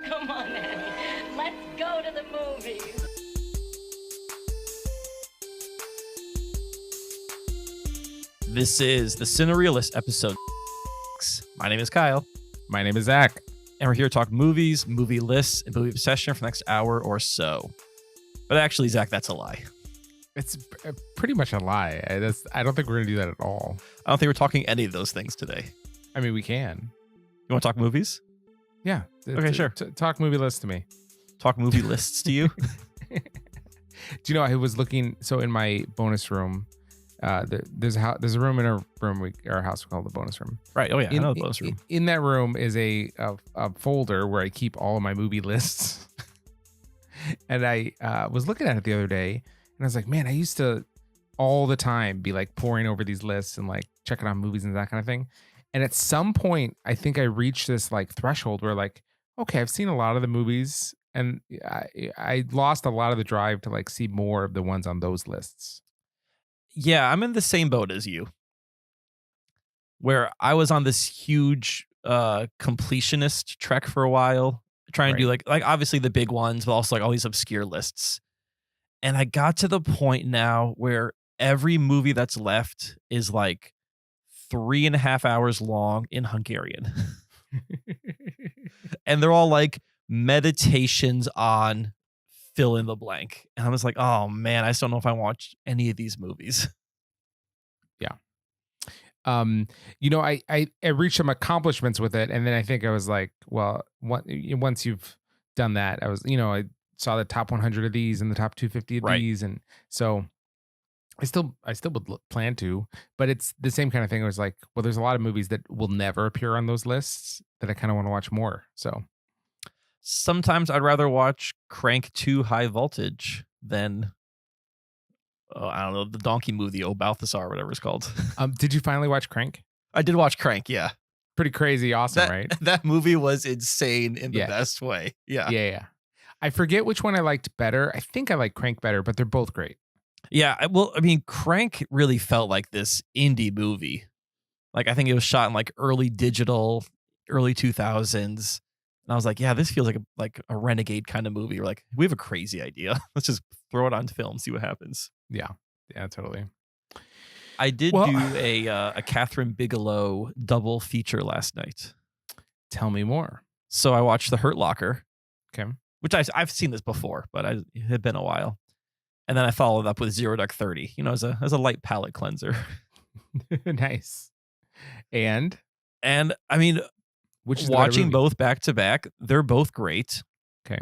Come on, Annie. Let's go to the movies. This is the Cinerealist episode 6. My name is Kyle, My name is Zach. and we're here to talk movies, movie lists, and movie obsession for the next hour or so. But actually, Zach, that's a lie. It's pretty much a lie. I don't think we're going to do that at all. I don't think we're talking any of those things today. I mean, we can. You want to talk movies? Yeah. Okay, sure. Talk movie list to me. Talk movie lists to you? Do you know, I was looking, so in my bonus room, there's a room in our house called the bonus room. Right. Oh, yeah. I know the bonus room. In that room is a folder where I keep all of my movie lists. And I was looking at it the other day, and I was like, man, I used to all the time be like poring over these lists and like checking on movies and that kind of thing. And at some point, I think I reached this like threshold where like, okay, I've seen a lot of the movies, and I lost a lot of the drive to like see more of the ones on those lists. Yeah, I'm in the same boat as you, where I was on this huge completionist trek for a while, trying to do like obviously the big ones, but also like all these obscure lists. And I got to the point now where every movie that's left is like 3.5 hours long in Hungarian. And they're all like meditations on fill in the blank. And I was like, oh man, I just don't know if I watched any of these movies. You know, I reached some accomplishments with it, and then I think I was like, well, once you've done that, I saw the top 100 of these and the top 250 of these, and so I still would plan to, but it's the same kind of thing. It was like, well, there's a lot of movies that will never appear on those lists that I kind of want to watch more. So Sometimes I'd rather watch Crank 2 High Voltage than I don't know, the donkey movie, Oh Balthasar, whatever it's called. Did you finally watch Crank? I did watch Crank, yeah. Pretty crazy, awesome, right? That movie was insane in the best way. Yeah. Yeah. I forget which one I liked better. I think I like Crank better, but they're both great. Yeah, well, I mean, Crank really felt like this indie movie. Like, I think it was shot in like early digital, early 2000s. And I was like, yeah, this feels like a renegade kind of movie. We're like, we have a crazy idea. Let's just throw it on film, see what happens. Yeah, totally. I did do a Catherine Bigelow double feature last night. Tell me more. So I watched The Hurt Locker. Okay. Which I've seen this before, but it had been a while. And then I followed up with Zero Dark 30, as a light palate cleanser. Nice. And I mean, watching both back to back, they're both great. Okay.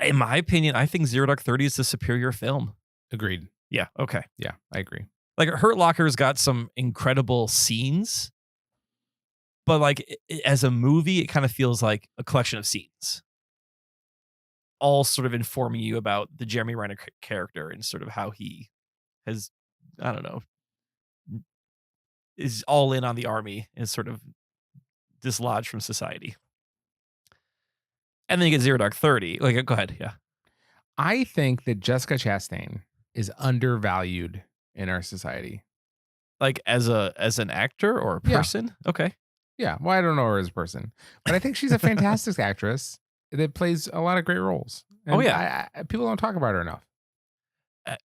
In my opinion, I think Zero Dark 30 is the superior film. Agreed. Yeah. Okay. Yeah, I agree. Like Hurt Locker's got some incredible scenes, but like as a movie, it kind of feels like a collection of scenes, all sort of informing you about the Jeremy Renner character and sort of how he has, I don't know, is all in on the army and sort of dislodged from society. And then you get Zero Dark 30. Like, go ahead. Yeah. I think that Jessica Chastain is undervalued in our society. Like as an actor or a person? Yeah. Okay. Yeah. Well, I don't know her as a person, but I think she's a fantastic actress that plays a lot of great roles. And people don't talk about her enough.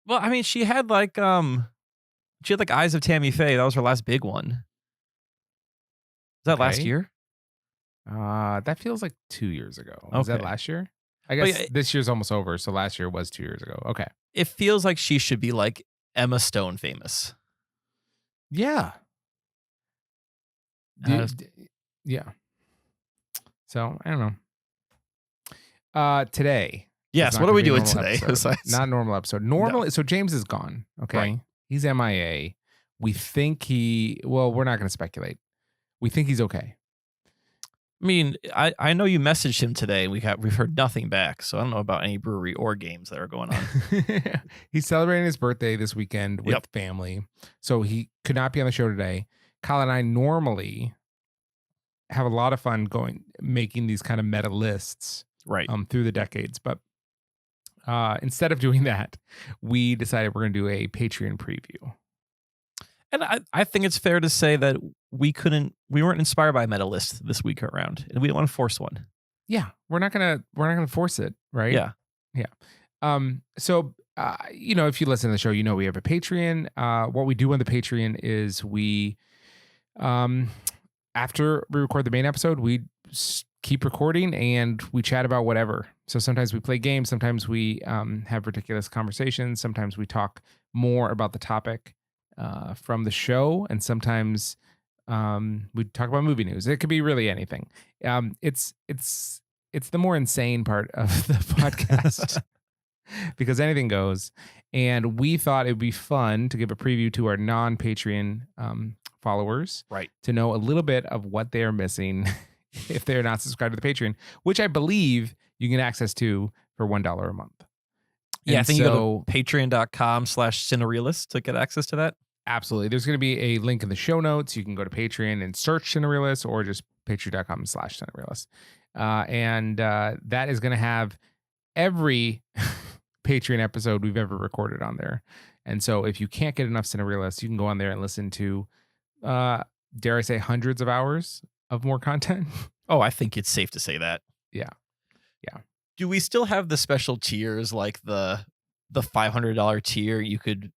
Well, I mean, she had like Eyes of Tammy Faye. That was her last big one. Was that last year? That feels like 2 years ago. Okay. Was that last year? I guess this year's almost over, so last year was 2 years ago. Okay. It feels like she should be like Emma Stone famous. Yeah. Yeah. So, I don't know. Today. Yes, what are we doing today? Not normal episode. So James is gone. Okay. Right. He's MIA. We think we're not going to speculate. We think he's okay. I mean, I know you messaged him today. We've heard nothing back, so I don't know about any brewery or games that are going on. He's celebrating his birthday this weekend with family, so he could not be on the show today. Kyle and I normally have a lot of fun making these kind of meta lists, right? Through the decades, but instead of doing that, we decided we're going to do a Patreon preview. And I think it's fair to say that we weren't inspired by a meta list this week around, and we didn't want to force one. Yeah, we're not gonna force it, right? Yeah. Yeah. So if you listen to the show, we have a Patreon. What we do on the Patreon is we um after we record the main episode, we keep recording and we chat about whatever. So sometimes we play games, sometimes we have ridiculous conversations, sometimes we talk more about the topic from the show, and sometimes we talk about movie news. It could be really anything. It's the more insane part of the podcast because anything goes. And we thought it would be fun to give a preview to our non-Patreon followers, Right. to know a little bit of what they are missing if they're not subscribed to the Patreon, which I believe you can access to for $1 a month. Yeah, And I think you go to patreon.com/cinerealist to get access to that. Absolutely. There's going to be a link in the show notes. You can go to Patreon and search Cinerealist, or just patreon.com/Cinerealist. And that is going to have every Patreon episode we've ever recorded on there. And so if you can't get enough Cinerealist, you can go on there and listen to, dare I say, hundreds of hours of more content. Oh, I think it's safe to say that. Yeah. Yeah. Do we still have the special tiers, like the $500 tier? You could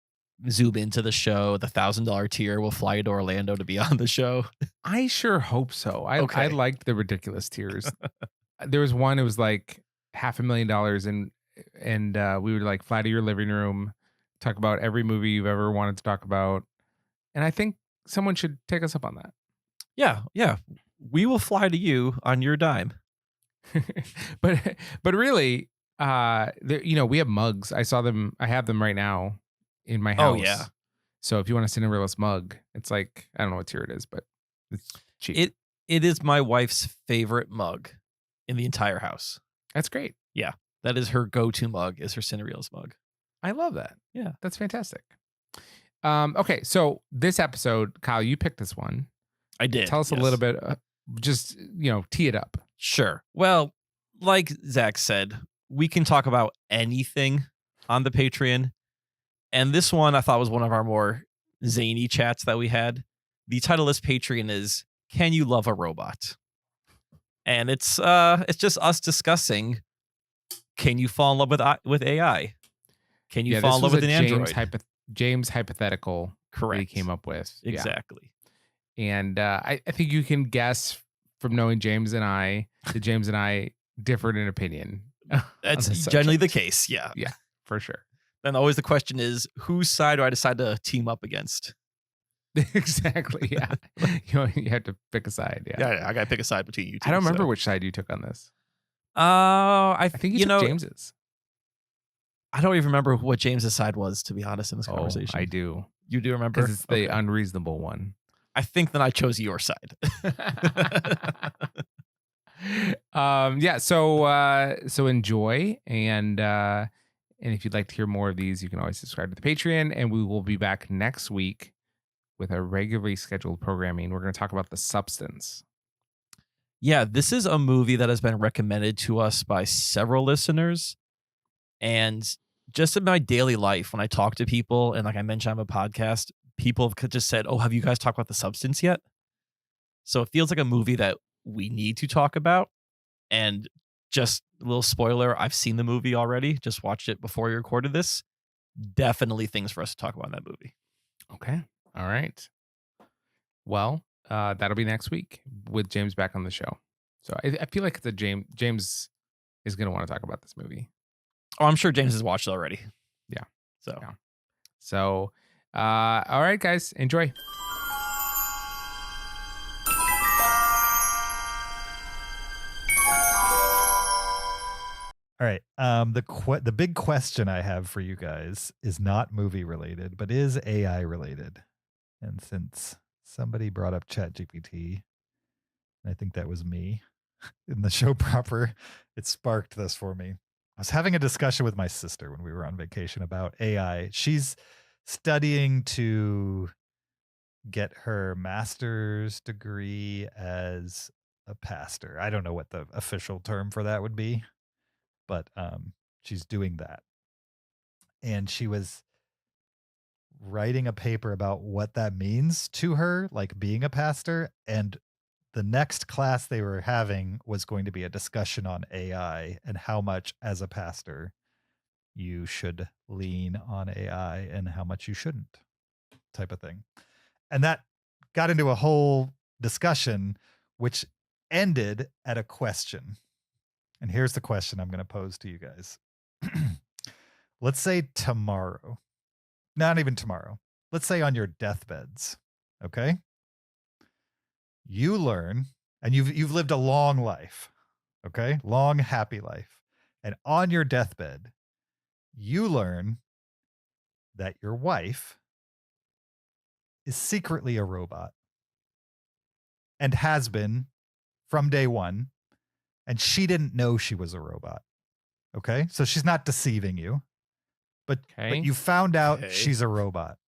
zoom into the show. The $1,000 tier will fly you to Orlando to be on the show. I sure hope so. I Okay. liked the ridiculous tiers. There was one, it was like $500,000, and we would like fly to your living room, talk about every movie you've ever wanted to talk about. And I think someone should take us up on that. Yeah. We will fly to you on your dime. but really, we have mugs. I have them right now in my house. Oh, yeah. So if you want a Cinerealist mug, it's like, I don't know what tier it is, but it's cheap. It is my wife's favorite mug in the entire house. That's great. That is her go-to mug, is her Cinerealist mug. I love that. Yeah. That's fantastic. Okay, so this episode, Kyle, you picked this one. I did. Tell us a yes. little bit, just, tee it up. Sure. Well, like Zach said, we can talk about anything on the Patreon. And this one I thought was one of our more zany chats that we had. The title of this Patreon is "Can You Love a Robot?" And it's just us discussing, can you fall in love with AI? Can you fall in love with an android? James hypothetical. Correct. He came up with. Exactly. Yeah. And I think you can guess from knowing James and I that James and I differed in opinion. That's generally the case. Yeah. Yeah, for sure. Then always the question is, whose side do I decide to team up against? Exactly. Yeah. You have to pick a side. Yeah, I gotta pick a side between you two. I don't remember which side you took on this. I think you took James's. I don't even remember what James's side was, to be honest, in this conversation. I do. You do remember? Because it's the unreasonable one. I think that I chose your side. So enjoy, and if you'd like to hear more of these, you can always subscribe to the Patreon, and we will be back next week with our regularly scheduled programming. We're going to talk about The Substance. Yeah, this is a movie that has been recommended to us by several listeners, and just in my daily life, when I talk to people, and like I mentioned, I'm a podcast, people have just said, "Oh, have you guys talked about The Substance yet?" So it feels like a movie that we need to talk about. And just a little spoiler, I've seen the movie already. Just watched it before we recorded this. Definitely things for us to talk about in that movie. Okay. All right. Well, that'll be next week with James back on the show. So I feel like James is going to want to talk about this movie. Oh, I'm sure James has watched it already. Yeah. So, yeah. So, all right, guys, enjoy. All right. The big question I have for you guys is not movie related, but is AI related. And since somebody brought up ChatGPT, and I think that was me in the show proper, it sparked this for me. I was having a discussion with my sister when we were on vacation about AI. She's studying to get her master's degree as a pastor. I don't know what the official term for that would be, but she's doing that. And she was writing a paper about what that means to her, like being a pastor. And the next class they were having was going to be a discussion on AI and how much, as a pastor, you should lean on AI and how much you shouldn't, type of thing. And that got into a whole discussion, which ended at a question. And here's the question I'm going to pose to you guys. Let's say tomorrow, not even tomorrow, let's say on your deathbeds, okay? You learn, and you've lived a long life, okay? Long, happy life. And on your deathbed, you learn that your wife is secretly a robot and has been from day one, and she didn't know she was a robot. Okay? So she's not deceiving you, but you found out she's a robot.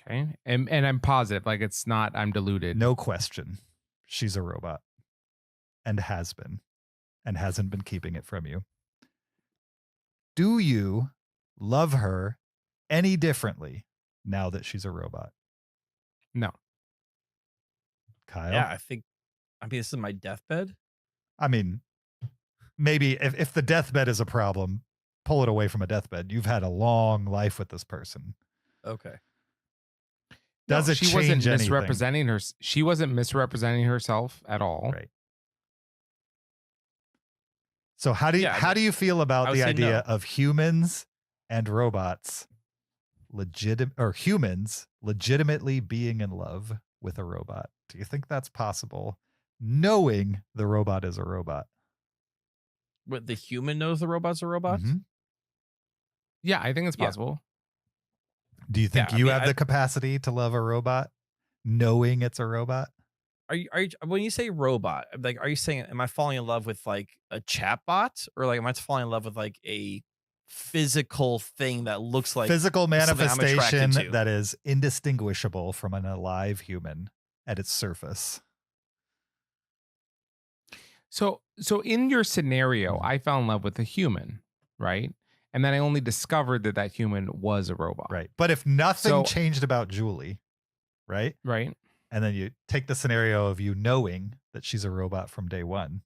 Okay. And I'm positive, like it's not, I'm deluded. No question. She's a robot and has been and hasn't been keeping it from you. Do you love her any differently now that she's a robot? No. Kyle? Yeah, this is my deathbed. I mean, maybe if the deathbed is a problem, pull it away from a deathbed. You've had a long life with this person. Okay. Does it she change wasn't anything? misrepresenting her. She wasn't misrepresenting herself at all. Right. So how do you feel about the idea of humans and robots humans legitimately being in love with a robot? Do you think that's possible, knowing the robot is a robot? What, the human knows the robot's a robot? Mm-hmm. Yeah, I think it's possible. Do you think you have the capacity to love a robot, knowing it's a robot? Are you when you say robot, like, are you saying, am I falling in love with like a chatbot, or like am I falling in love with like a physical thing that looks like physical manifestation to? That is indistinguishable from an alive human at its surface? So in your scenario, I fell in love with a human, right? And then I only discovered that human was a robot. Right. But if nothing changed about Julie, right? Right. And then you take the scenario of you knowing that she's a robot from day one,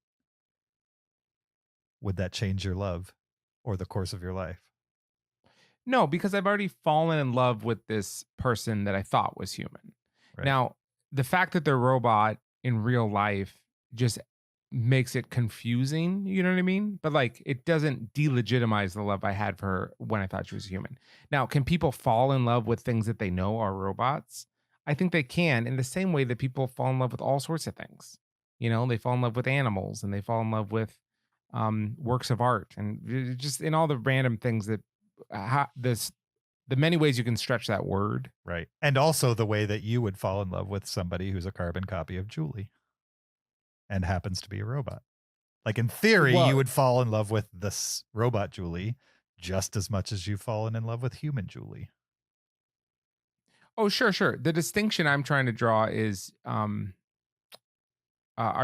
would that change your love or the course of your life? No, because I've already fallen in love with this person that I thought was human. Right. Now, the fact that they're a robot in real life just makes it confusing, you know what I mean? But like, it doesn't delegitimize the love I had for her when I thought she was a human. Now, can people fall in love with things that they know are robots? I think they can, in the same way that people fall in love with all sorts of things. You know, they fall in love with animals, and they fall in love with works of art, and just in all the random things that the many ways you can stretch that word. Right. And also the way that you would fall in love with somebody who's a carbon copy of Julie and happens to be a robot. Like, in theory, you would fall in love with this robot Julie just as much as you've fallen in love with human Julie. Oh, sure. The distinction I'm trying to draw is, are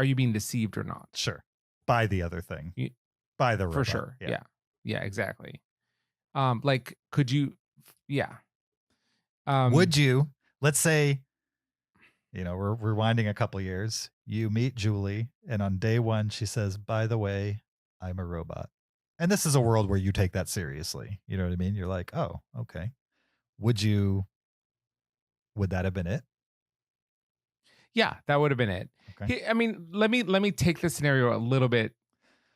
you being deceived or not? Sure. By the other thing. By the robot. For sure. Yeah, exactly. Like, could you, would you, let's say, we're rewinding a couple years. You meet Julie, and on day one, she says, by the way, I'm a robot. And this is a world where you take that seriously. You know what I mean? You're like, oh, okay. Would that have been it? Yeah, that would have been it. Okay. I mean, let me take the scenario a little bit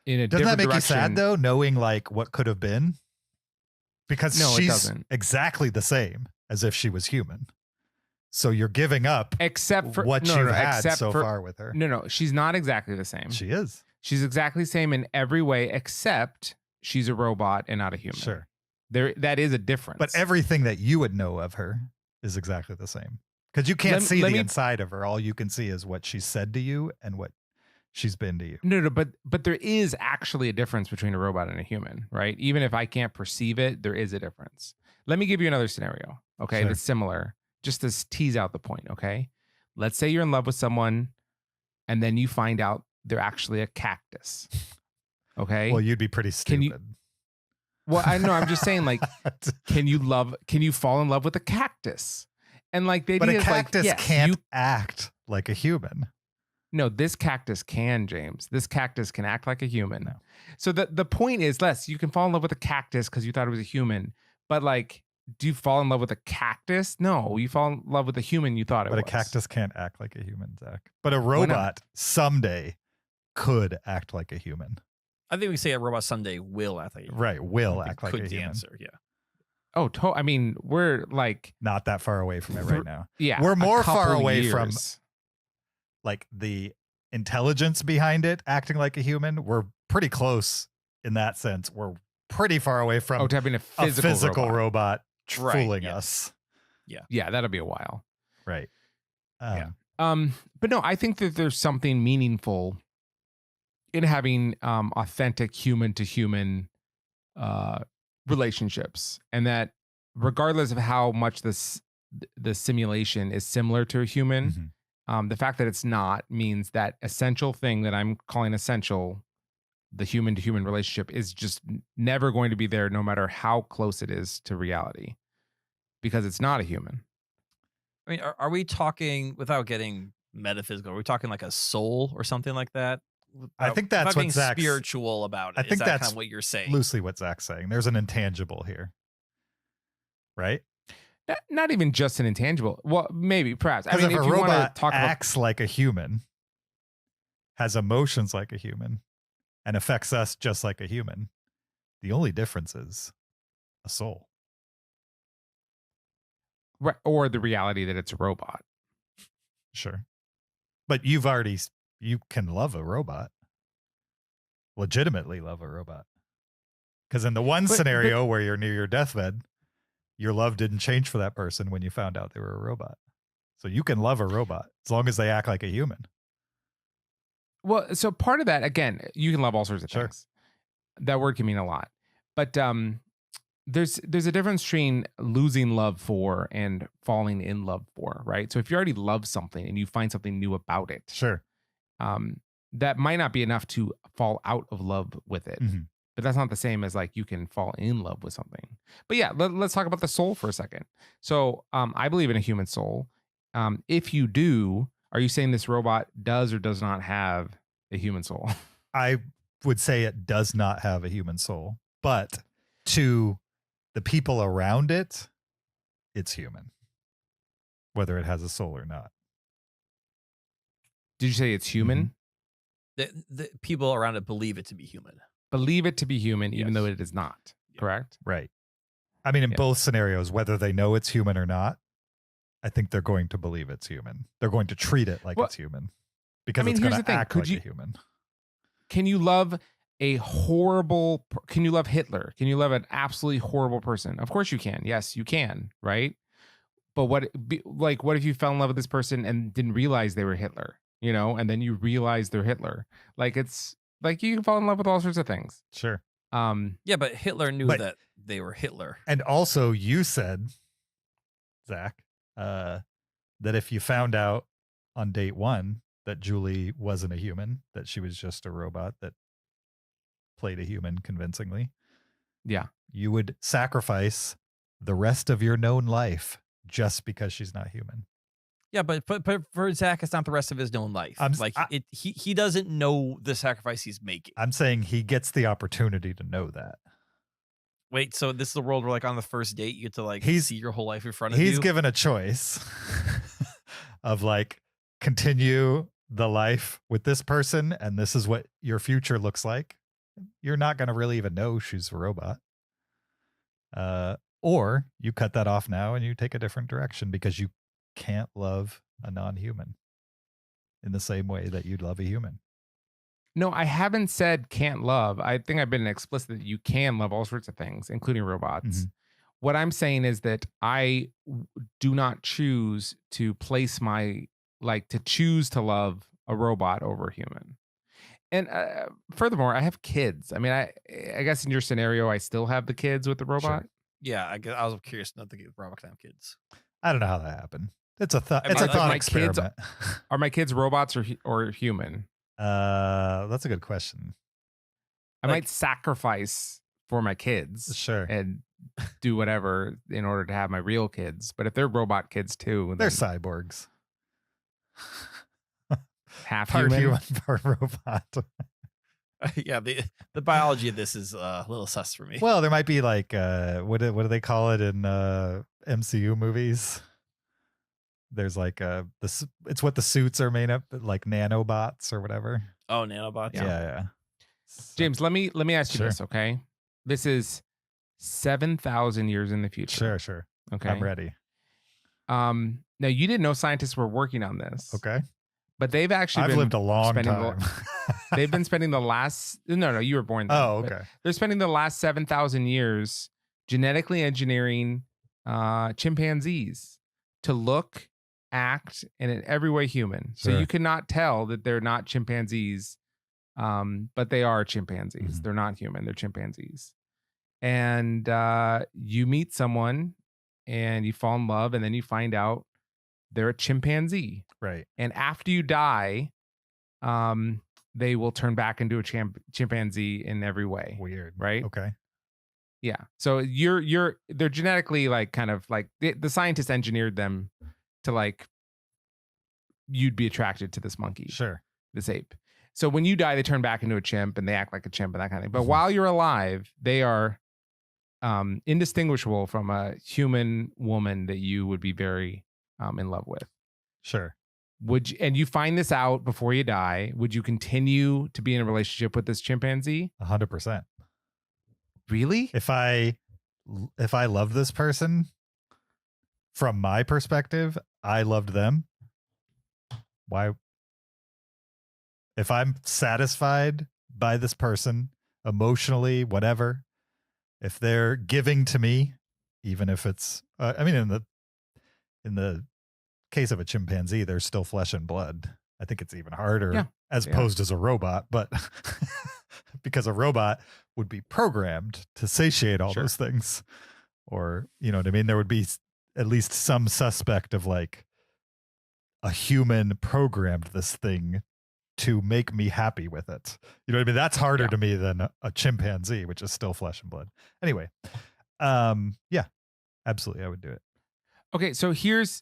in a Doesn't different that make direction. you sad though, knowing like what could have been? Because No, it she's doesn't. exactly the same as if she was human. So you're giving up Except for what you've had so far with her. No, she's not exactly the same. She is. She's exactly the same in every way, except she's a robot and not a human. Sure. That is a difference. But everything that you would know of her is exactly the same. Because you can't see the inside of her. All you can see is what she said to you and what she's been to you. No, but there is actually a difference between a robot and a human, right? Even if I can't perceive it, there is a difference. Let me give you another scenario, okay? Sure. That's similar, just to tease out the point, okay? Let's say you're in love with someone, and then you find out they're actually a cactus, okay? Well, you'd be pretty stupid. Well, I know. I'm just saying, like, can you fall in love with a cactus? And like, the but idea a is cactus like, yes, can't act like a human. No, this cactus can, James. This cactus can act like a human. No. So the point is, Les, you can fall in love with a cactus because you thought it was a human. But like, do you fall in love with a cactus? No, you fall in love with a human you thought it But was. a cactus can't act like a human, Zach. But a not? robot someday could act like a human. I think we say a robot someday will act like a human. Right. Will I think act like could a the human. answer, yeah. Oh, I mean, we're like, Not that far away from it right now. yeah. We're a more far couple away from years. like the intelligence behind it acting like a human. We're pretty close in that sense. We're pretty far away from to having a a physical, physical robot. robot, Right, fooling yeah. us. Yeah, that'll be a while. Right. Yeah. But no, I think that there's something meaningful in having authentic human to human relationships, and that regardless of how much the simulation is similar to a human, Mhm. the fact that it's not means that essential thing that I'm calling essential, the human to human relationship, is just never going to be there, no matter how close it is to reality, because it's not a human. I mean, are we talking, without getting metaphysical, are we talking like a soul or something like that? I think that's without what getting Zach's- spiritual about it. I Is think that that's kind of what you're saying? Loosely what Zach's saying. There's an intangible here. Right? Not even just an intangible. Well, maybe, perhaps. I Because mean, if if a you want to robot talk about, acts like a human, has emotions like a human, and affects us just like a human, the only difference is a soul. or the reality that it's a robot. Sure. But you can love a robot. Legitimately love a robot. Because in the one But- scenario where you're near your deathbed, your love didn't change for that person when you found out they were a robot. So you can love a robot as long as they act like a human. Well, so part of that, again, you can love all sorts of Sure. things. That word can mean a lot, but there's a difference between losing love for and falling in love for, right? So if you already love something and you find something new about it, Sure. that might not be enough to fall out of love with it. Mhm. But that's not the same as like you can fall in love with something. But yeah, let's talk about the soul for a second. So I believe in a human soul. If you do, are you saying this robot does or does not have a human soul? I would say it does not have a human soul, but to the people around it, it's human, whether it has a soul or not. Did you say it's human? The people around it believe it to be human. Believe it to be human, even Yes. though it is not. Yeah. Correct? Right. I mean, in Yeah. both scenarios, whether they know it's human or not, I think they're going to believe it's human. They're going to treat it like Well, it's human because mean, it's here's going the to thing. act Could like you- a human. Can you love can you love Hitler? Can you love an absolutely horrible person? Of course you can. Yes, you can, right? But what if you fell in love with this person and didn't realize they were Hitler, and then you realize they're Hitler? Like, it's like you can fall in love with all sorts of things. Sure. Yeah, but Hitler knew But- that they were Hitler. And also, you said, Zach, that if you found out on date one that Julie wasn't a human, that she was just a robot that played a human convincingly, Yeah. you would sacrifice the rest of your known life just because she's not human. Yeah, but for Zach, it's not the rest of his known life. He doesn't know the sacrifice he's making. I'm saying he gets the opportunity to know that. Wait, so this is the world where, like, on the first date, you get to like He's- see your whole life in front of you. He's given a choice of like continue the life with this person and this is what your future looks like. You're not going to really even know she's a robot. Or you cut that off now and you take a different direction because you can't love a non-human in the same way that you'd love a human. No, I haven't said can't love. I think I've been explicit that you can love all sorts of things, including robots. Mhm. What I'm saying is that I do not choose to place to choose to love a robot over a human. And furthermore, I have kids. I mean, I guess in your scenario, I still have the kids with the robot. Yeah, I guess I was curious enough to get robot can have kids. I don't know how that happened. It's a thought. I It's a mean, thought my kids- experiment. Are my kids robots or human? That's a good question. I Like- might sacrifice for my kids Sure. and do whatever in order to have my real kids. But if they're robot kids too, They're then cyborgs. half part human. human, part robot. Yeah, the biology of this is a little sus for me. Well, there might be like what do they call it in MCU movies? There's like it's what the suits are made up, like nanobots or whatever. Oh, nanobots. Yeah. So- James, let me ask you Sure. this, okay? This is 7,000 years in the future. Sure. Okay. I'm ready. Now you didn't know scientists were working on this. Okay. But they've actually I've been lived a long spending time. they've been spending the last no, you were born then. Oh, but okay. They're spending the last 7,000 years genetically engineering chimpanzees to look, act, and in every way human. So Sure. you cannot tell that they're not chimpanzees, but they are chimpanzees. Mhm. They're not human. They're chimpanzees. And you meet someone and you fall in love, and then you find out they're a chimpanzee. Right. And after you die, they will turn back into a chimpanzee in every way. Weird. Right? Okay. Yeah. So they're genetically like kind of like the scientists engineered them to like you'd be attracted to this monkey, Sure. this ape. So when you die, they turn back into a chimp and they act like a chimp and that kind of thing. But Mhm. while you're alive, they are indistinguishable from a human woman that you would be very in love with. Sure. And you find this out before you die, would you continue to be in a relationship with this chimpanzee? 100%. Really? If I love this person, from my perspective, I loved them. Why? If I'm satisfied by this person emotionally, whatever, if they're giving to me, even if it's, I mean, in the case of a chimpanzee, there's still flesh and blood. I think it's even harder Yeah. as opposed as a robot, but because a robot would be programmed to satiate all Sure. those things, or you know what I mean. There would be at least some suspect of like a human programmed this thing to make me happy with it. You know what I mean? That's harder Yeah. to me than a chimpanzee, which is still flesh and blood. Anyway, yeah, absolutely, I would do it. Okay, so here's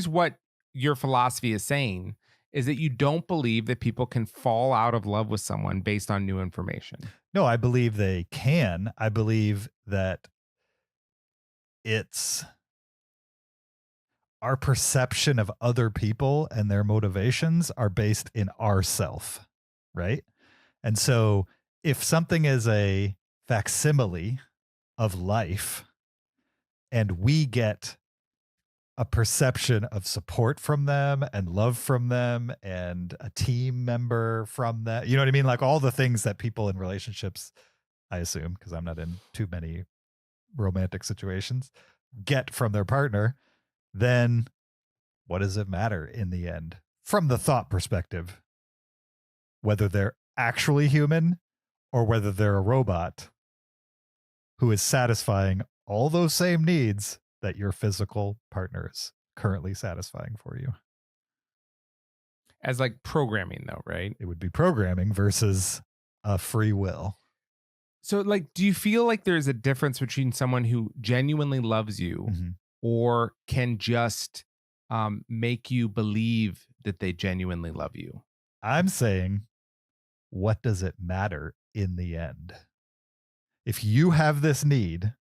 what your philosophy is saying is that you don't believe that people can fall out of love with someone based on new information. No, I believe they can. I believe that it's our perception of other people and their motivations are based in ourself, right? And so if something is a facsimile of life and we get a perception of support from them and love from them and a team member from that, you know what I mean? Like all the things that people in relationships, I assume, because I'm not in too many romantic situations, get from their partner, then what does it matter in the end? From the thought perspective, whether they're actually human or whether they're a robot who is satisfying all those same needs that your physical partner is currently satisfying for you. As like programming though, right? It would be programming versus a free will. So like do you feel like there's a difference between someone who genuinely loves you Mhm. or can just make you believe that they genuinely love you? I'm saying, what does it matter in the end? If you have this need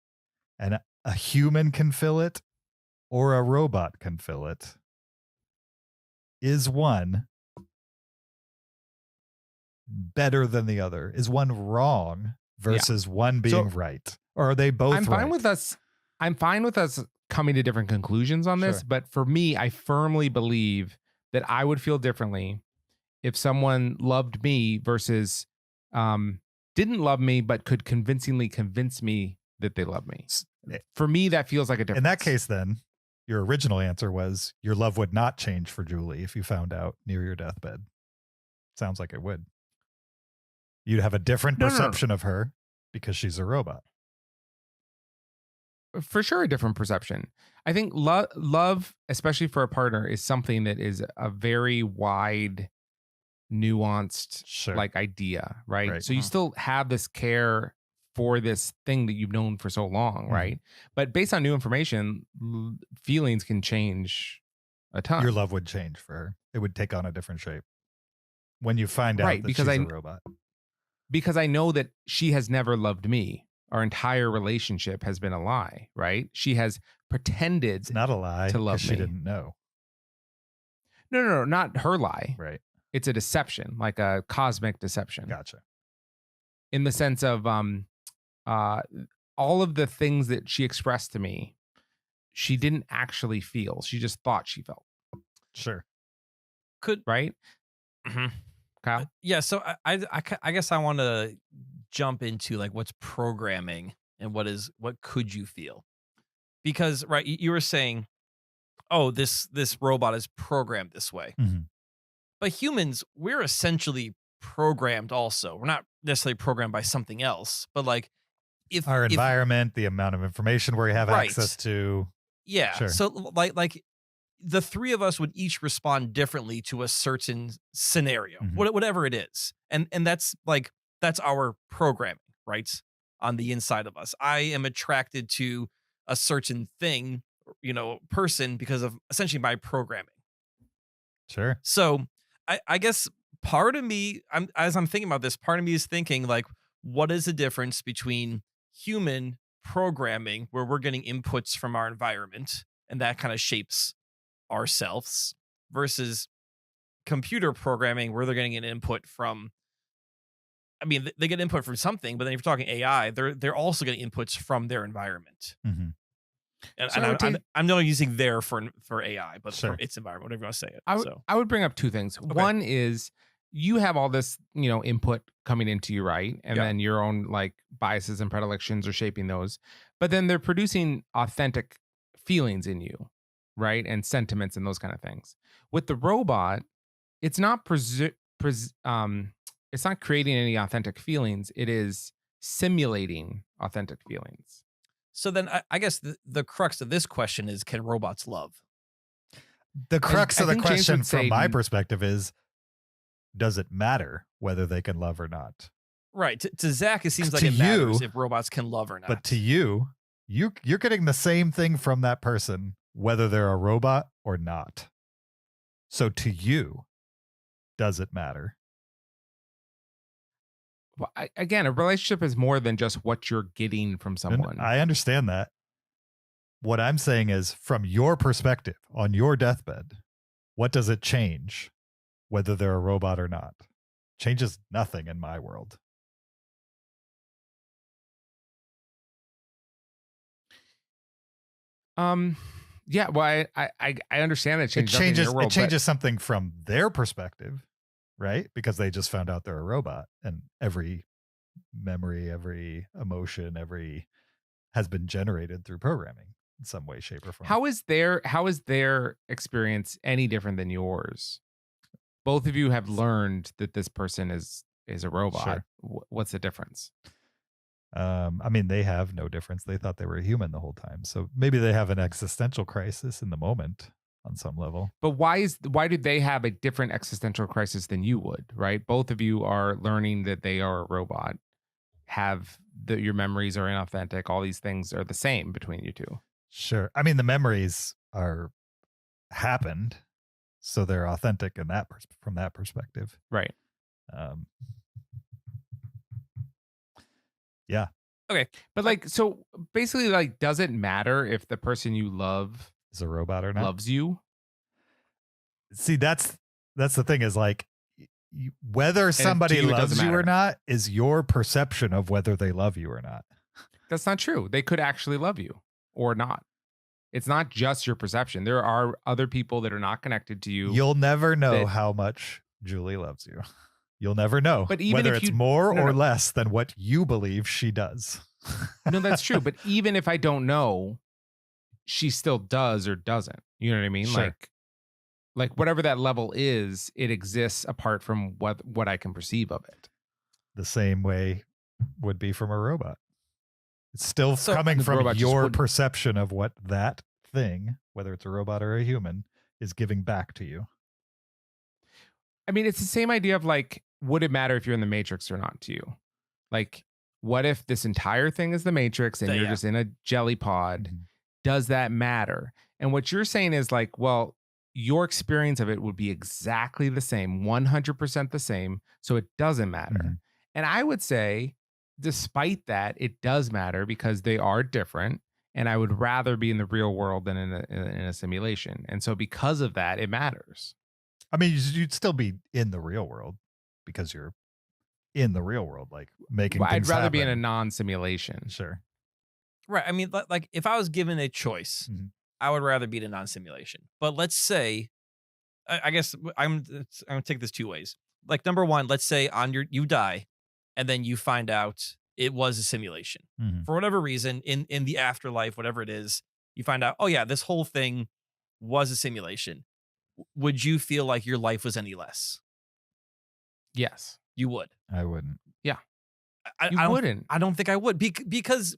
and a human can fill it or a robot can fill it, is one better than the other? Is one wrong versus one being right? Or are they both I'm fine right? with us coming to different conclusions on this, Sure. but for me, I firmly believe that I would feel differently if someone loved me versus didn't love me but could convincingly convince me that they love me. For me, that feels like a difference. In that case, then, your original answer was your love would not change for Julie if you found out near your deathbed. Sounds like it would. You'd have a different No, no, no. perception of her because she's a robot. For sure, a different perception. I think love, especially for a partner, is something that is a very wide, nuanced Sure. like idea, right? Right. So you still have this care for this thing that you've known for so long, Mhm. right? But based on new information, feelings can change a ton. Your love would change for her. It would take on a different shape. when you find out Right, that because she's I- a robot. Because I know that she has never loved me. Our entire relationship has been a lie, right? She has pretended. It's not a lie to love because she me. didn't know. No, not her lie. Right. It's a deception, like a cosmic deception. Gotcha. In the sense of all of the things that she expressed to me, she didn't actually feel. She just thought she felt, Sure. Could right? Mhm. Kyle? Yeah, so I guess I want to jump into like what's programming and what could you feel? Because right, you were saying, oh, this robot is programmed this way. Mhm. But humans, we're essentially programmed also. We're not necessarily programmed by something else, but like if Our if- environment, the amount of information we have Right. access to. yeah. Sure. So like the three of us would each respond differently to a certain scenario, Mhm. whatever it is. And that's our programming, right? On the inside of us. I am attracted to a certain thing, person because of essentially my programming. Sure. So I guess part of me, as I'm thinking about this, part of me is thinking like, what is the difference between human programming, where we're getting inputs from our environment and that kind of shapes ourselves, versus computer programming, where they're getting an input from. I mean, they get input from something, but then if you're talking AI, they're also getting inputs from their environment. Mhm. And, So and I would I'm not using there for AI, but Sure. for its environment, whatever you want to say it. I would bring up two things. One is you have all this, input coming into you, right? And Yeah. then your own like biases and predilections are shaping those. But then they're producing authentic feelings in you, right? And sentiments and those kind of things. With the robot, it's not it's not creating any authentic feelings. It is simulating authentic feelings. So then I guess the crux of this question is, can robots love? The crux I of the think James question would from say my perspective is, does it matter whether they can love or not? Right. To Zach, it seems like To it matters you- if robots can love or not. But to you're getting the same thing from that person, whether they're a robot or not. So to you, does it matter? Well, again, a relationship is more than just what you're getting from And someone. I understand that. What I'm saying is, from your perspective, on your deathbed, what does it change whether they're a robot or not? Changes nothing in my world. Yeah, well, I understand it changes. It nothing in changes your world, it changes something from their perspective, right? Because they just found out they're a robot, and every memory, every emotion, every has been generated through programming in some way, shape, or but form. how is their experience any different than yours? Both of you have learned that this person is a robot. Sure. What's the difference? I mean, they have no difference. They thought they were a human the whole time. So maybe they have an existential crisis in the moment on some level. But why do they have a different existential crisis than you would, right? Both of you are learning that they are a robot, have your memories are inauthentic, all these things are the same between you two. Sure. I mean, the memories are happened, so they're authentic in that from that perspective. Right. Yeah. Okay. But like, so basically, like, does it matter if the person you love Is a robot or not? loves you? See, that's the thing, is like, whether somebody you, it loves doesn't you or matter. not is your perception of whether they love you or not. That's not true. They could actually love you or not. It's not just your perception. There are other people that are not connected to you. You'll never know that- how much Julie loves you. You'll never know But even whether if it's you- more no, or no. less than what you believe she does. No, that's true. But even if I don't know, she still does or doesn't. You know what I mean? Sure. Like whatever that level is, it exists apart from what I can perceive of it. The same way would be from a robot. It's still So- coming The from robot just your wouldn't. perception of what that thing, whether it's a robot or a human, is giving back to you. I mean, it's the same idea of like, would it matter if you're in the Matrix or not to you? Like, what if this entire thing is the Matrix and you're Yeah. just in a jelly pod? Mhm. Does that matter? And what you're saying is like, well, your experience of it would be exactly the same, 100% the same. So it doesn't matter. Mhm. And I would say, despite that, it does matter because they are different. And I would rather be in the real world than in a simulation. And so because of that, it matters. I mean, you'd still be in the real world because you're in the real world, like making Well, I'd things rather be in a happen. non-simulation. Sure. Right. I mean, like if I was given a choice, Mhm. I would rather be in a non-simulation. But let's say, I guess I'm gonna take this two ways. Like number one, let's say you die, and then you find out it was a simulation Mhm. for whatever reason in the afterlife, whatever it is. You find out, oh yeah, this whole thing was a simulation. Would you feel like your life was any less? Yes. You would. I wouldn't. I You don't, wouldn't. I don't think I would because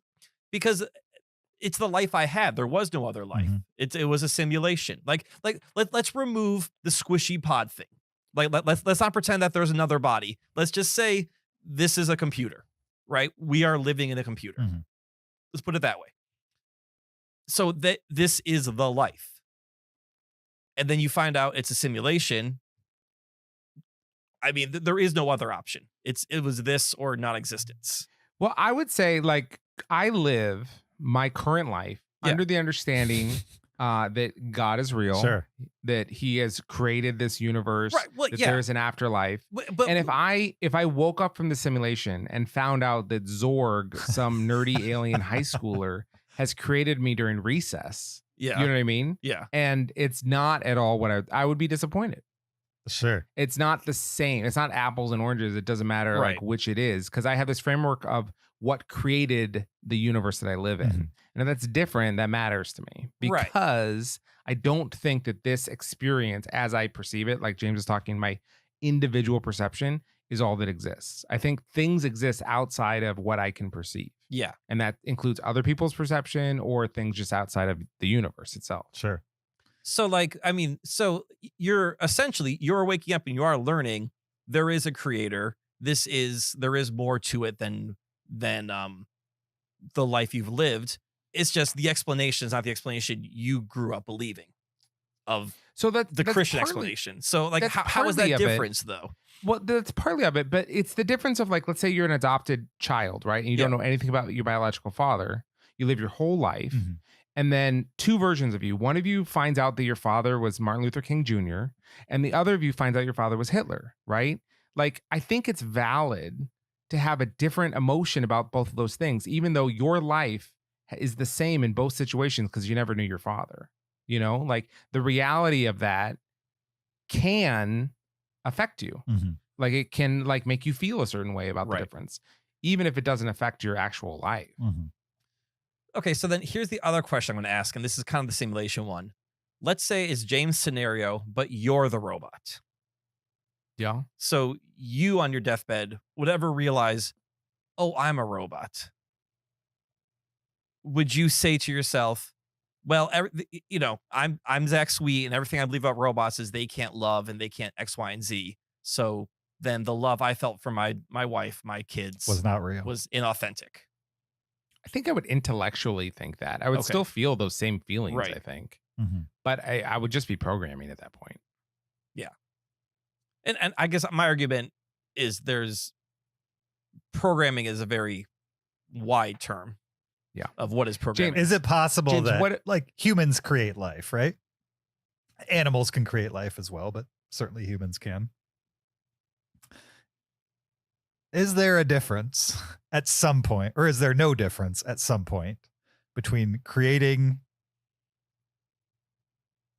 it's the life I had. There was no other life. Mhm. It was a simulation. Let's remove the squishy pod thing. Let's not pretend that there's another body. Let's just say this is a computer, right? We are living in a computer. Mhm. Let's put it that way. So that this is the life. And then you find out it's a simulation. I mean, there is no other option. It was this or non-existence. Well, I would say like I live my current life Yeah. under the understanding that God is real, Sure. that He has created this universe, Right. Well, that yeah. there's an afterlife. But And if I woke up from the simulation and found out that Zorg, some nerdy alien high schooler, has created me during recess, yeah. you know what I mean? Yeah. And it's not at all what I would be disappointed. Sure. It's not the same. It's not apples and oranges. It doesn't matter like Right. which it is because I have this framework of what created the universe that I live in. Mhm. And if that's different, that matters to me Right. because I don't think that this experience, as I perceive it, like James was talking, my individual perception is all that exists. I think things exist outside of what I can perceive. Yeah. And that includes other people's perception or things just outside of the universe itself. Sure. So you're waking up and you are learning there is a creator. There is more to it than the life you've lived. It's just the explanation is not the explanation you grew up believing of So that's Christian partly- explanation. So like that's how is partly that of it. difference though? Well, that's partly of it, but it's the difference of like, let's say you're an adopted child, right? And you don't know anything about your biological father. You live your whole life. Mhm. And then two versions of you. One of you finds out that your father was Martin Luther King Jr., and the other of you finds out your father was Hitler, right? Like, I think it's valid to have a different emotion about both of those things, even though your life is the same in both situations because you never knew your father. You know, like the reality of that can affect you. Mhm. Like it can like make you feel a certain way about the Right. difference, even if it doesn't affect your actual life. Mhm. Okay, so then here's the other question I'm going to ask, and this is kind of the simulation one. Let's say it's James' scenario, but you're the robot. Yeah. So you on your deathbed would ever realize, oh, I'm a robot. Would you say to yourself, well, I'm Zach Sweet, and everything I believe about robots is they can't love and they can't X, Y, and Z. So then the love I felt for my wife, my kids, Was not real. was inauthentic. I think I would intellectually think that. I would Okay. still feel those same feelings, Right. I think. Mhm. But I would just be programming at that point. And I guess my argument is programming is a very wide term. Yeah. Of what is programming. Is it possible James, that what- like humans create life, right? Animals can create life as well, but certainly humans can. Is there a difference at some point, or is there no difference at some point between creating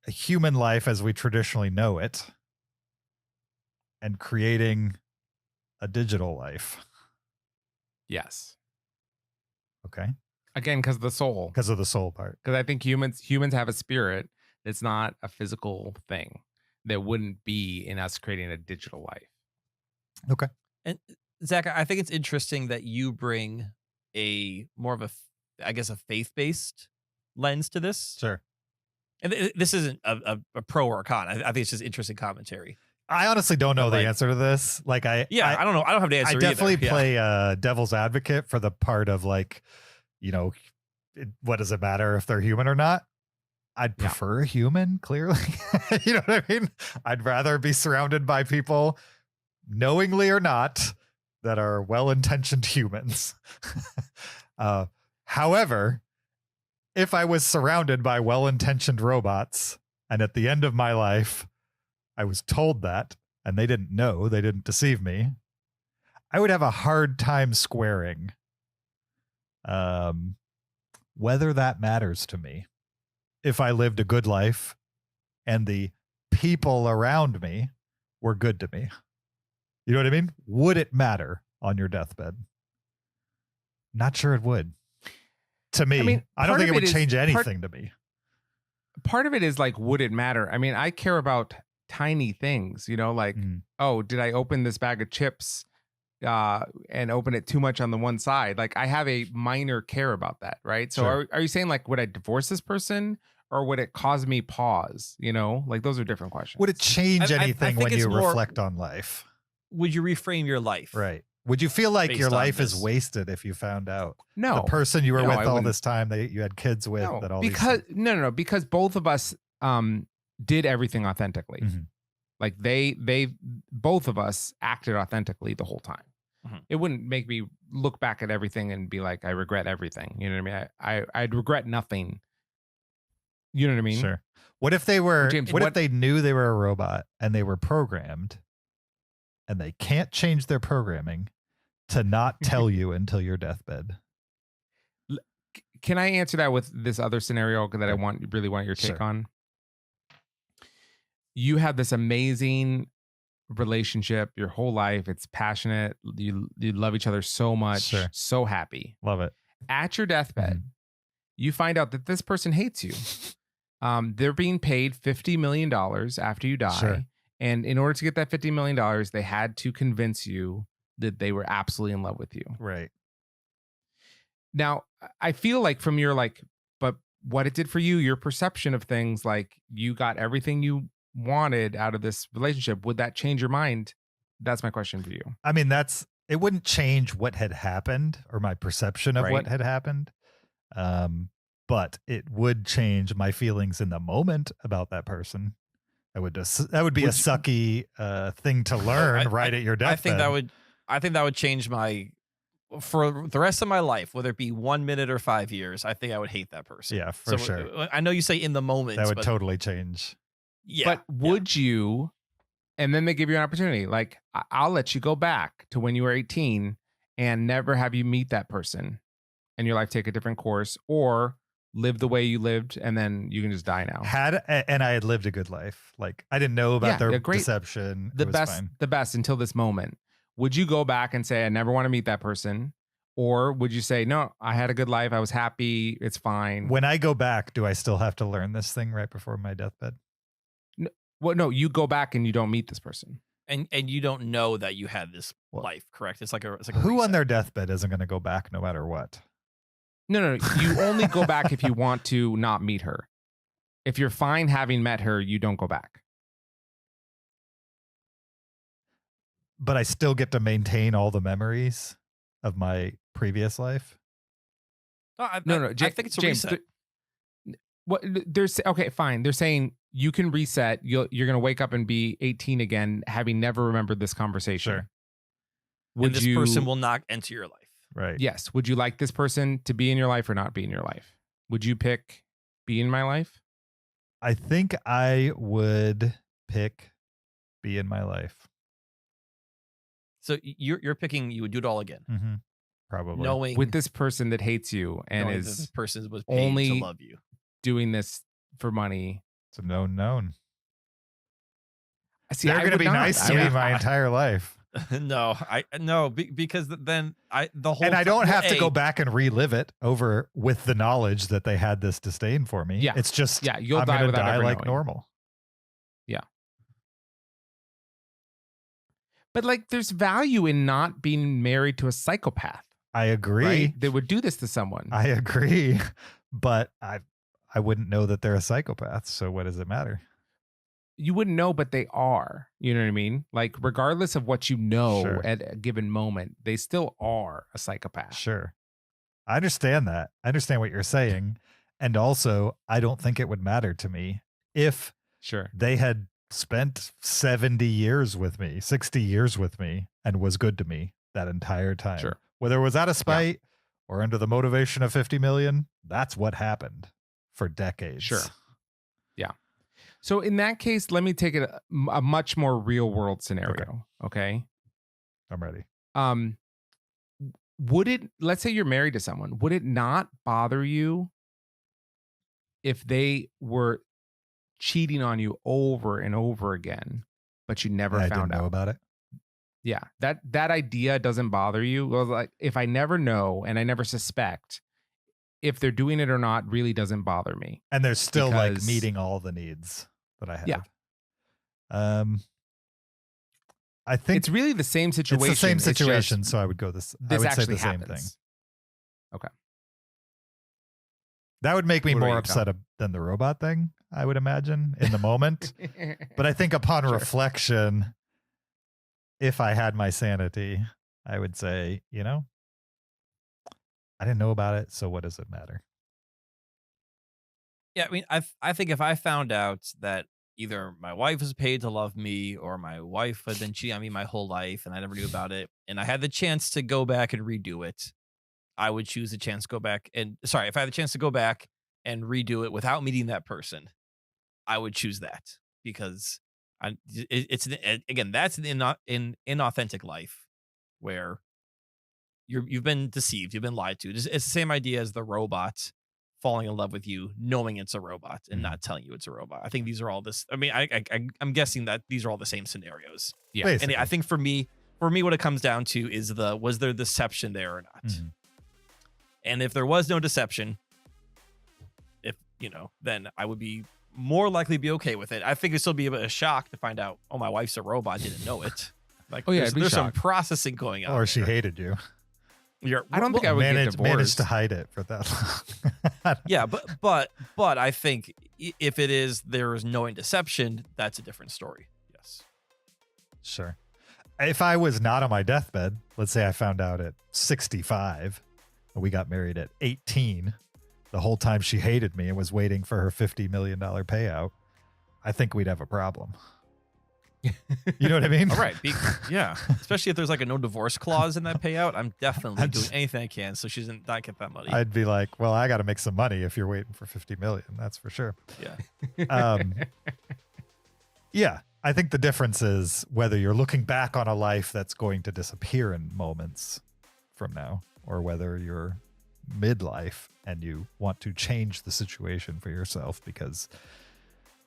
a human life as we traditionally know it and creating a digital life? Yes. Okay. Again, because the soul. Because of the soul part. Because I think humans have a spirit that's not a physical thing that wouldn't be in us creating a digital life. Okay. And Zach, I think it's interesting that you bring a more of a faith-based lens to this. Sure. And this isn't a pro or a con. I think it's just interesting commentary. I honestly don't know But, the like- answer to this. Like I don't know. I don't have the answer I either. definitely Yeah. play devil's advocate for the part of like, what does it matter if they're human or not? I'd Yeah. prefer a human, clearly. You know what I mean? I'd rather be surrounded by people, knowingly or not, that are well-intentioned humans. However, if I was surrounded by well-intentioned robots, and at the end of my life, I was told that, and they didn't know, they didn't deceive me, I would have a hard time squaring whether that matters to me. If I lived a good life and the people around me were good to me. You know what I mean? Would it matter on your deathbed? Not sure it would. To me, I mean, I don't part think it of would it is- change part- anything to me. Part of it is like, would it matter? I mean, I care about tiny things, you know, like, Mm. oh, did I open this bag of chips and open it too much on the one side? Like, I have a minor care about that, right? So Sure. are you saying like, would I divorce this person or would it cause me pause? You know, like those are different questions. Would it change I anything think when it's you more- reflect on life? Would you reframe your life? Right. Would you feel like Based your on life is this. wasted if you found out No, the person you were No, with I all wouldn't. this time that you had kids with no, that all because these no, because both of us did everything authentically. Mhm. Like they both of us acted authentically the whole time. Mhm. It wouldn't make me look back at everything and be like, I regret everything. You know what I mean? I'd regret nothing. You know what I mean? Sure. What if they were? James, what if what- they knew they were a robot and they were programmed, and they can't change their programming to not tell you until your deathbed? Can I answer that with this other scenario that I really want your take Sure. on? You have this amazing relationship your whole life. It's passionate. You love each other so much, Sure. so happy. Love it. At your deathbed, you find out that this person hates you. They're being paid $50 million after you die. Sure. And in order to get that $50 million, they had to convince you that they were absolutely in love with you. Right. Now, I feel like from your but what it did for you, your perception of things, like you got everything you wanted out of this relationship. Would that change your mind? That's my question for you. I mean, it wouldn't change what had happened or my perception of what Right. had happened. But it would change my feelings in the moment about that person. That would be a sucky thing to learn right at your deathbed. I think that would change for the rest of my life, whether it be 1 minute or 5 years. I think I would hate that person. Yeah, for sure. I know you say in the moment, That would but totally change. yeah. But would you, and then they give you an opportunity, like I'll let you go back to when you were 18 and never have you meet that person and your life take a different course, or live the way you lived and then you can just die now. And I had lived a good life. Like, I didn't know about Yeah, their a great- deception. the It was best fine. the best until this moment. Would you go back and say I never want to meet that person, or would you say no, I had a good life, I was happy, it's fine? When I go back, do I still have to learn this thing right before my deathbed? Well, no, you go back and you don't meet this person. and you don't know that you had this Well, life, correct? It's like a Who on reset. their deathbed isn't going to go back no matter what? No, you only go back if you want to not meet her. If you're fine having met her, you don't go back. But I still get to maintain all the memories of my previous life. No, I James, think it's a James, reset. What there's okay, fine. They're saying you can reset. You're going to wake up and be 18 again, having never remembered this conversation. Sure. And Would this you? person will not enter your life. Right. Yes. Would you like this person to be in your life or not be in your life? Would you pick be in my life? I think I would pick be in my life. So you're picking. You would do it all again, Mm-hmm. Probably. knowing With this person that hates you and knowing that is this person was paid only to love you. doing this for money. It's a known. See, They're I going to would be not. nice to I me would- my entire life. Because then the whole And I don't have to go A, back and relive it over with the knowledge that they had this disdain for me. Yeah. It's just, Yeah, you'll I'm die gonna without die ever like knowing. normal. But like, there's value in not being married to a psychopath. I agree. Right? They would do this to someone. I agree. But I wouldn't know that they're a psychopath. So what does it matter? You wouldn't know, but they are. You know what I mean? Like, regardless of what you know Sure. at a given moment, they still are a psychopath. Sure. I understand that. I understand what you're saying. And also, I don't think it would matter to me if Sure. they had spent 70 years with me, 60 years with me, and was good to me that entire time. Sure. Whether it was out of spite or under the motivation of 50 million, that's what happened for decades. Sure. Yeah. So in that case, let me take it a much more real world scenario. Okay. I'm ready. Would it, let's say you're married to someone, would it not bother you if they were cheating on you over and over again, but you never I found didn't know out about it. Yeah, that idea doesn't bother you. Well, like if I never know and I never suspect, if they're doing it or not really doesn't bother me. And they're still like Because- meeting all the needs that I have. Yeah. I think It's really the same situation. it's the same It's just situation, so I would go this. I This would say actually the same happens. thing. That would make me What about more you, upset than the robot thing, I would imagine, in the moment. But I think upon Sure. reflection, if I had my sanity, I would say, I didn't know about it, so what does it matter? Yeah, I mean, I think if I found out that either my wife was paid to love me or my wife had been cheating on me my whole life and I never knew about it, and I had the chance to go back and redo it, I would choose the chance to go back if I had the chance to go back and redo it without meeting that person, I would choose that because again, that's in inauthentic life where you've been deceived, you've been lied to. It's the same idea as the robot falling in love with you, knowing it's a robot and not telling you it's a robot. I think these are all this. I mean, I'm guessing that these are all the same scenarios. Yeah. Basically. And I think for me, what it comes down to is was there deception there or not? Mhm. And if there was no deception, then I would be more likely to be okay with it. I think it'd still be a bit of a shock to find out, oh, my wife's a robot, didn't know it. Like, Oh, yeah, there's, I'd be there's some shocked. processing going on. Or she there. hated you. I don't think I would get Managed divorced. to hide it for that long. Yeah, but I think if there is knowing deception, that's a different story. Yes. Sure. If I was not on my deathbed, let's say I found out at 65 and we got married at 18, the whole time she hated me and was waiting for her $50 million payout, I think we'd have a problem. You know what I mean? All right. Yeah. Especially if there's like a no divorce clause in that payout, I'm definitely I'm doing just- anything I can so she doesn't not get that money. I'd be like, well, I got to make some money if you're waiting for 50 million. That's for sure. Yeah. Yeah. I think the difference is whether you're looking back on a life that's going to disappear in moments from now, or whether you're midlife and you want to change the situation for yourself, because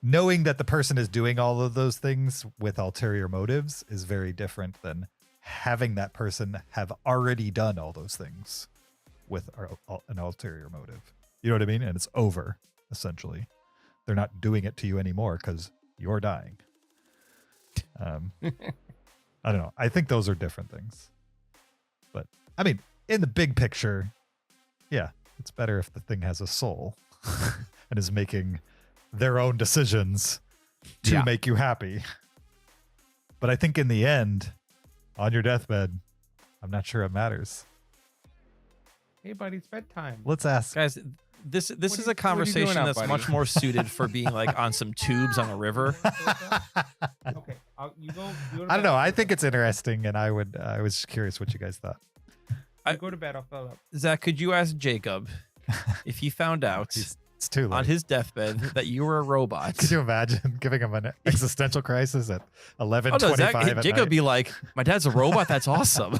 knowing that the person is doing all of those things with ulterior motives is very different than having that person have already done all those things with an ulterior motive. You know what I mean? And it's over, essentially. They're not doing it to you anymore because you're dying. I don't know. I think those are different things. But I mean, in the big picture, yeah, it's better if the thing has a soul and is making their own decisions to Yeah. make you happy. But I think in the end, on your deathbed, I'm not sure it matters. Hey, buddy, it's bedtime. Let's ask. Guys, this is What are a you doing conversation up, that's buddy? much more suited for being like on some tubes on a river. Okay, you go. I don't know. I think it's interesting, and I was curious what you guys thought. Go to bed. I'll fill up. Zach, could you ask Jacob if he found out It's too late. on his deathbed that you were a robot? Could you imagine giving him an existential crisis at Oh 11:25 no, Zach, at Jacob night? be like, my dad's a robot. That's awesome.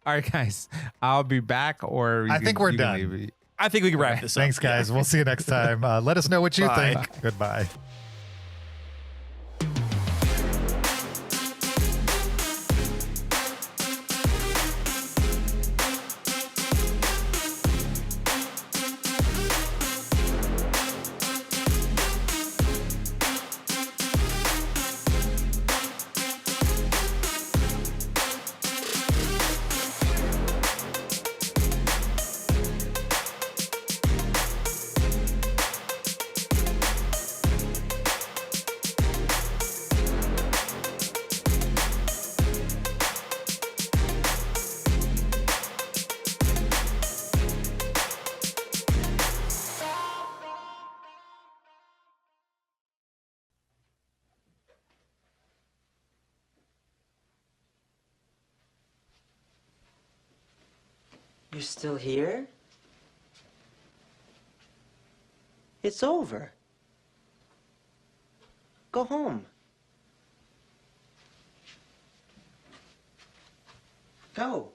All right, guys. I'll be back, or I think we're you can done. leave. I think we can wrap this up. Thanks, guys. We'll see you next time. Let us know what you Bye. think. Goodbye. You're still here? It's over. Go home. Go.